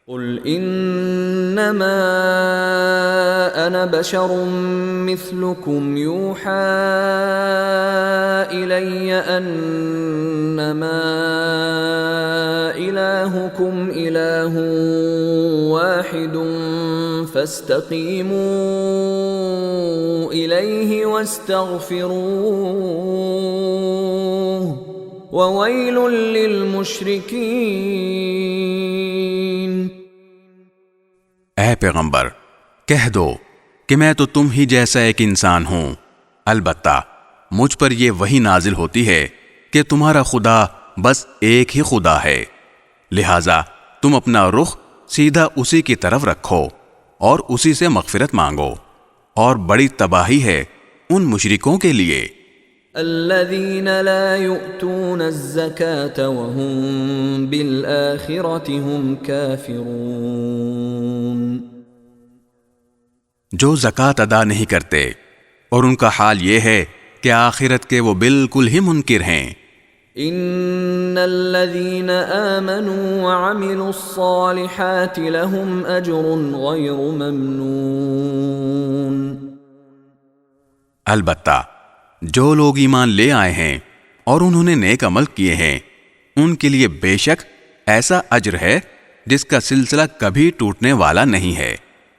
قل انما انا بشر مثلكم يوحى الي انما الهكم اله واحد فاستقيموا اليه واستغفروه وويل للمشركين۔ اے پیغمبر کہہ دو کہ میں تو تم ہی جیسا ایک انسان ہوں، البتہ مجھ پر یہ وحی نازل ہوتی ہے کہ تمہارا خدا بس ایک ہی خدا ہے، لہٰذا تم اپنا رخ سیدھا اسی کی طرف رکھو اور اسی سے مغفرت مانگو، اور بڑی تباہی ہے ان مشرکوں کے لیے۔ الذين لا يؤتون الزكاة وهم بالآخرة هم كافرون، جو زکوٰۃ ادا نہیں کرتے اور ان کا حال یہ ہے کہ آخرت کے وہ بالکل ہی منکر ہیں۔ ان الذين آمنوا وعملوا الصالحات لهم اجر غير ممنون، البتہ جو لوگ ایمان لے آئے ہیں اور انہوں نے نیک عمل کیے ہیں ان کے لیے بے شک ایسا اجر ہے جس کا سلسلہ کبھی ٹوٹنے والا نہیں ہے۔